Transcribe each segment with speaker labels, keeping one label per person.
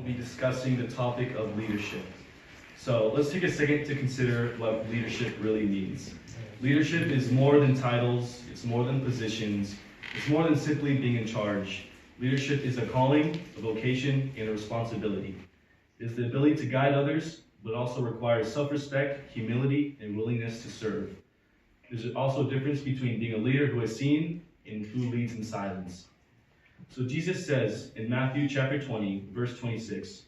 Speaker 1: be discussing the topic of leadership. So let's take a second to consider what leadership really means. Leadership is more than titles, it's more than positions, it's more than simply being in charge. Leadership is a calling, a vocation, and a responsibility. It is the ability to guide others, but also requires self-respect, humility, and willingness to serve. There's also a difference between being a leader who is seen and who leads in silence. So Jesus says in Matthew chapter 20, verse 26,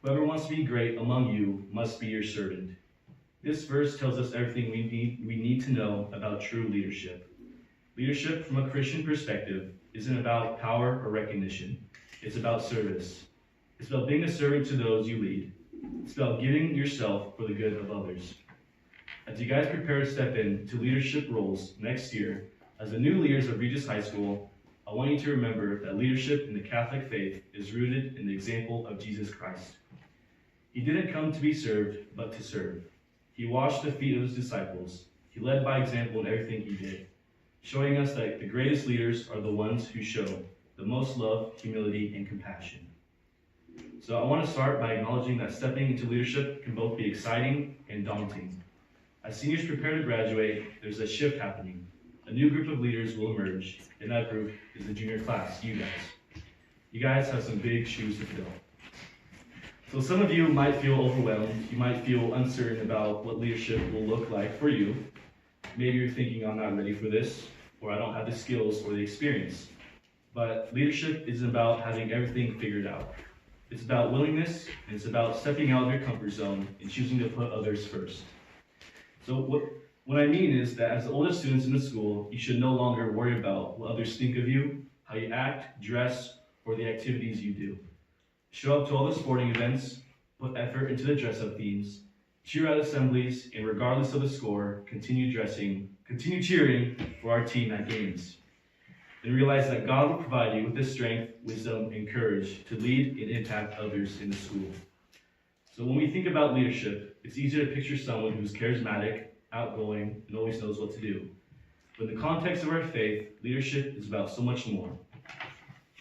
Speaker 1: "Whoever wants to be great among you must be your servant." This verse tells us everything we need to know about true leadership. Leadership from a Christian perspective isn't about power or recognition. It's about service. It's about being a servant to those you lead. It's about giving yourself for the good of others. As you guys prepare to step into leadership roles next year, as the new leaders of Regis High School, I want you to remember that leadership in the Catholic faith is rooted in the example of Jesus Christ. He didn't come to be served, but to serve. He washed the feet of his disciples. He led by example in everything he did, showing us that the greatest leaders are the ones who show the most love, humility, and compassion. So I want to start by acknowledging that stepping into leadership can both be exciting and daunting. As seniors prepare to graduate, there's a shift happening. A new group of leaders will emerge, and that group is the junior class, you guys. You guys have some big shoes to fill. So some of you might feel overwhelmed. You might feel uncertain about what leadership will look like for you. Maybe you're thinking, I'm not ready for this, or I don't have the skills or the experience. But leadership isn't about having everything figured out. It's about willingness, and it's about stepping out of your comfort zone and choosing to put others first. So what I mean is that as the oldest students in the school, you should no longer worry about what others think of you, how you act, dress, or the activities you do. Show up to all the sporting events, put effort into the dress-up themes, cheer at assemblies, and regardless of the score, continue cheering for our team at games. And realize that God will provide you with the strength, wisdom, and courage to lead and impact others in the school. So when we think about leadership, it's easy to picture someone who's charismatic, outgoing, and always knows what to do. But in the context of our faith, leadership is about so much more.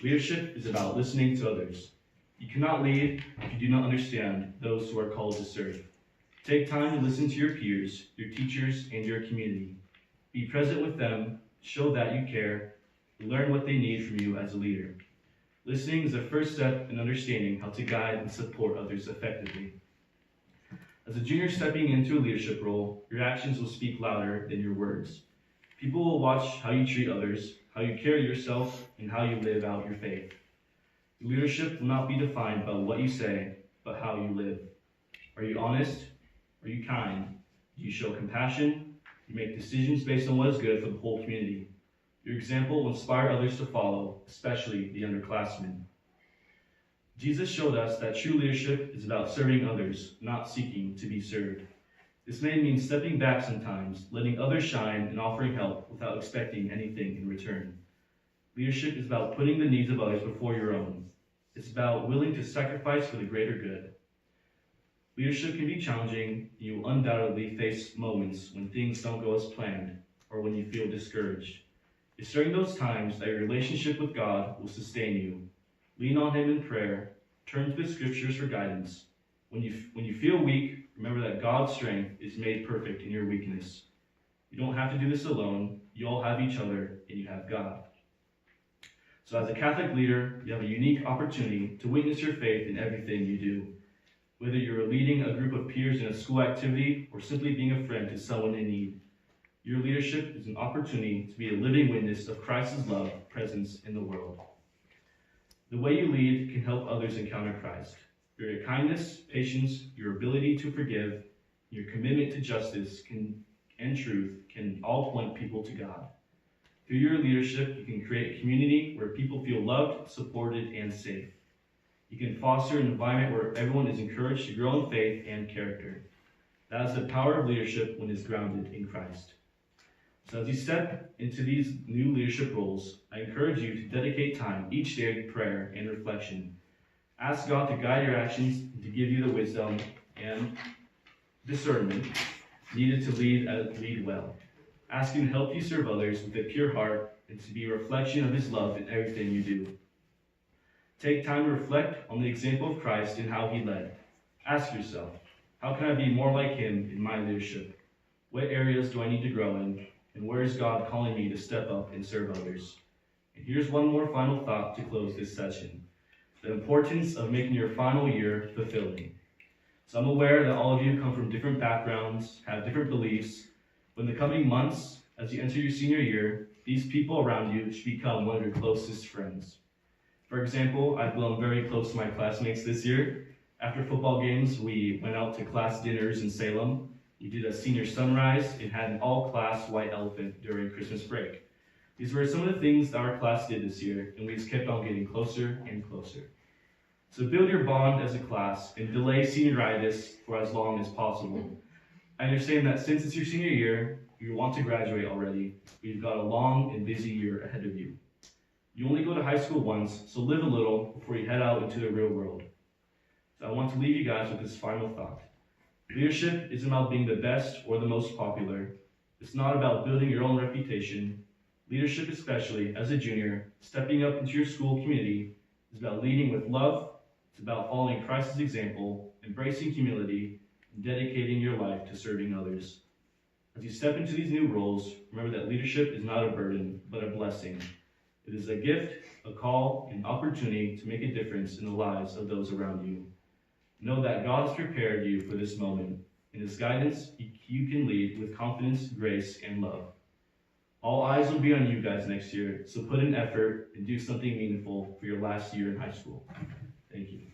Speaker 1: Leadership is about listening to others. You cannot lead if you do not understand those who are called to serve. Take time to listen to your peers, your teachers, and your community. Be present with them, show that you care, and learn what they need from you as a leader. Listening is the first step in understanding how to guide and support others effectively. As a junior stepping into a leadership role, your actions will speak louder than your words. People will watch how you treat others, how you carry yourself, and how you live out your faith. Leadership will not be defined by what you say, but how you live. Are you honest? Are you kind? Do you show compassion? Do you make decisions based on what is good for the whole community? Your example will inspire others to follow, especially the underclassmen. Jesus showed us that true leadership is about serving others, not seeking to be served. This may mean stepping back sometimes, letting others shine, and offering help without expecting anything in return. Leadership is about putting the needs of others before your own. It's about willing to sacrifice for the greater good. Leadership can be challenging. You will undoubtedly face moments when things don't go as planned or when you feel discouraged. It's during those times that your relationship with God will sustain you. Lean on Him in prayer. Turn to the Scriptures for guidance. When you feel weak, remember that God's strength is made perfect in your weakness. You don't have to do this alone. You all have each other, and you have God. So as a Catholic leader, you have a unique opportunity to witness your faith in everything you do. Whether you're leading a group of peers in a school activity or simply being a friend to someone in need, your leadership is an opportunity to be a living witness of Christ's love presence in the world. The way you lead can help others encounter Christ. Your kindness, patience, your ability to forgive, your commitment to justice and truth can all point people to God. Through your leadership, you can create a community where people feel loved, supported, and safe. You can foster an environment where everyone is encouraged to grow in faith and character. That is the power of leadership when it's grounded in Christ. So as you step into these new leadership roles, I encourage you to dedicate time each day to prayer and reflection. Ask God to guide your actions and to give you the wisdom and discernment needed to lead well. Ask Him to help you serve others with a pure heart and to be a reflection of His love in everything you do. Take time to reflect on the example of Christ and how he led. Ask yourself, how can I be more like him in my leadership? What areas do I need to grow in? And where is God calling me to step up and serve others? And here's one more final thought to close this session: the importance of making your final year fulfilling. So I'm aware that all of you come from different backgrounds, have different beliefs, but in the coming months, as you enter your senior year, these people around you should become one of your closest friends. For example, I've grown very close to my classmates this year. After football games, we went out to class dinners in Salem. We did a senior sunrise and had an all-class white elephant during Christmas break. These were some of the things that our class did this year, and we just kept on getting closer and closer. So build your bond as a class and delay senioritis for as long as possible. I understand that since it's your senior year, you want to graduate already. You've got a long and busy year ahead of you. You only go to high school once, so live a little before you head out into the real world. So I want to leave you guys with this final thought. Leadership isn't about being the best or the most popular. It's not about building your own reputation. Leadership, especially as a junior, stepping up into your school community, is about leading with love. It's about following Christ's example, embracing humility, and dedicating your life to serving others. As you step into these new roles, remember that leadership is not a burden, but a blessing. It is a gift, a call, an opportunity to make a difference in the lives of those around you. Know that God has prepared you for this moment. In His guidance, you can lead with confidence, grace, and love. All eyes will be on you guys next year, so put in effort and do something meaningful for your last year in high school. Thank you.